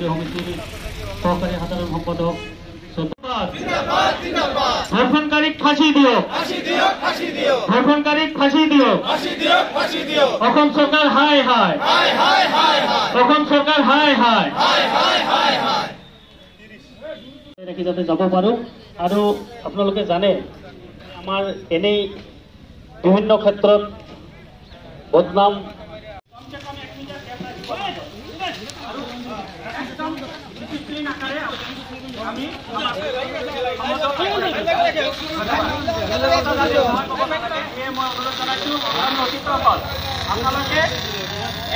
মন্ত্রী সমিতির সহকারী সাধারণ সম্পাদক ধর্ষণকারীক ফাঁসি দিও, ধর্ষণকারীক ফাঁসি দিও, অসম সরকার হাই হাই, অসম সরকার হাই হাই রাখি যাতে যাব পাৰো। আৰু আপোনালোকে জানে আমাৰ এনেই বিভিন্ন ক্ষেত্ৰত বদনাম আপোনালোকে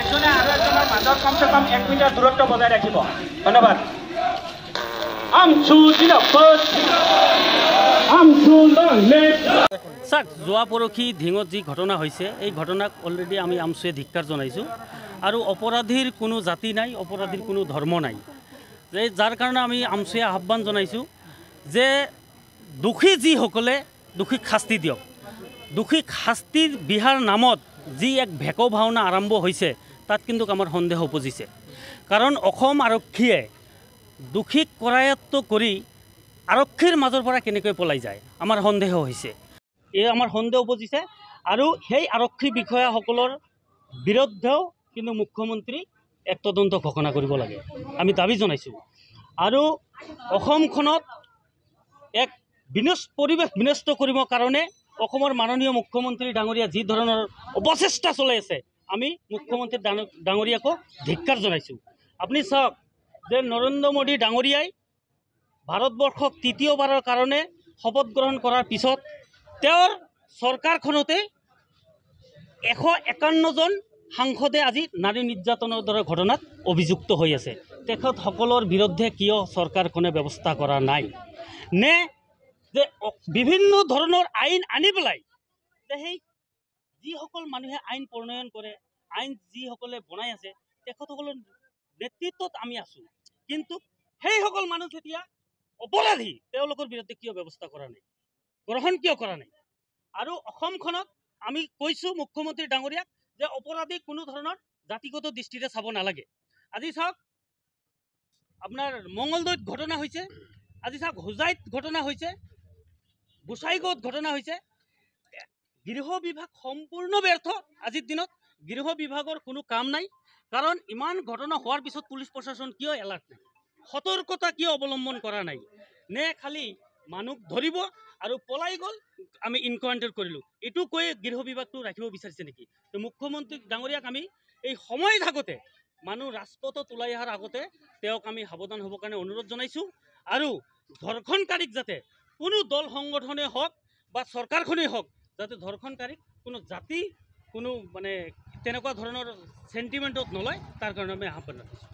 একজনে আৰু এজনৰ মাজত কমচে কম 1 মিটাৰ দূৰত্ব বজাই ৰাখিব। ধন্যবাদ। চাওক, যোৱা পৰহি ধিঙত যি ঘটনা হৈছে এই ঘটনাক অলৰেডি আমি আমচুৱে ধিক্কাৰ জনাইছোঁ। আৰু অপৰাধীৰ কোনো জাতি নাই, অপৰাধীৰ কোনো ধৰ্ম নাই। যাৰ কাৰণে আমি আমচুৱে আহ্বান জনাইছোঁ যে দোষী যিসকলে দোষীক শাস্তি দিয়ক। দোষীক শাস্তিৰ বিহাৰ নামত যি এক ভেক ভাওনা আৰম্ভ হৈছে তাত কিন্তু আমাৰ সন্দেহ উপজিছে। কাৰণ অসম আৰক্ষীয়ে দোষীক কৰায়ত্ব কৰি আৰক্ষীৰ মাজৰ পৰা কেনেকৈ পলাই যায় আমাৰ সন্দেহ হৈছে। এই আমাৰ সন্দেহ উপজিছে। আৰু সেই আৰক্ষী বিষয়াসকলৰ বিৰুদ্ধেও কিন্তু মুখ্যমন্ত্ৰী এক তদন্ত ঘোষণা কৰিব লাগে, আমি দাবী জনাইছোঁ। আৰু অসমখনত এক পৰিৱেশ বিনষ্ট কৰিবৰ কাৰণে অসমৰ মাননীয় মুখ্যমন্ত্ৰী ডাঙৰীয়া যি ধৰণৰ অপচেষ্টা চলাই আছে আমি মুখ্যমন্ত্ৰী ডাঙৰীয়াকো ধিক্কাৰ জনাইছোঁ। আপুনি চাওক যে নৰেন্দ্ৰ মোদী ডাঙৰীয়াই ভাৰতবৰ্ষক তৃতীয়বাৰৰ কাৰণে শপত গ্ৰহণ কৰাৰ পিছত তেওঁৰ চৰকাৰখনতে 151জন সাংসদে আজি নাৰী নিৰ্যাতনৰ দৰে ঘটনাত অভিযুক্ত হৈ আছে। তেখেতসকলৰ বিৰুদ্ধে কিয় চৰকাৰখনে ব্যৱস্থা কৰা নাই? নে যে বিভিন্ন ধৰণৰ আইন আনি পেলাই যে সেই যিসকল মানুহে আইন প্ৰণয়ন কৰে, আইন যিসকলে বনাই আছে তেখেতসকলৰ নেতৃত্বত আমি আছোঁ, কিন্তু সেইসকল মানুহ যেতিয়া অপৰাধী তেওঁলোকৰ বিৰুদ্ধে কিয় ব্যৱস্থা কৰা নাই, গ্ৰহণ কিয় কৰা নাই? আৰু অসমখনত আমি কৈছোঁ মুখ্যমন্ত্ৰী ডাঙৰীয়াক যে অপৰাধী কোনো ধৰণৰ জাতিগত দৃষ্টিৰে চাব নালাগে। আজি চাওক আপোনাৰ মংগলদৈত ঘটনা হৈছে, আজি চাওক হোজাইত ঘটনা হৈছে, গোসাইগাঁৱত ঘটনা হৈছে। গৃহ বিভাগ সম্পূৰ্ণ ব্যৰ্থ। আজিৰ দিনত গৃহ বিভাগৰ কোনো কাম নাই। কাৰণ ইমান ঘটনা হোৱাৰ পিছত পুলিচ প্ৰশাসন কিয় এলাৰ্ট নাই, সতৰ্কতা কিয় অৱলম্বন কৰা নাই? নে খালি মানুহ ধৰিব আৰু পলাই গ'ল, আমি ইনকাউণ্টাৰ কৰিলোঁ, এইটো কৈ গৃহ বিভাগটো ৰাখিব বিচাৰিছে নেকি? তো মুখ্যমন্ত্ৰী ডাঙৰীয়াক আমি এই সময় থাকোঁতে মানুহ ৰাজপথত ওলাই অহাৰ আগতে তেওঁক আমি সাৱধান হ'বৰ কাৰণে অনুৰোধ জনাইছোঁ। আৰু ধৰ্ষণকাৰীক যাতে কোনো দল সংগঠনে হওক বা চৰকাৰখনেই হওক যাতে ধৰ্ষণকাৰীক কোনো জাতি কোনো মানে তেনেকুৱা ধৰণৰ চেণ্টিমেণ্টত নলয়, তাৰ কাৰণে আমি আহ্বান জনাইছোঁ।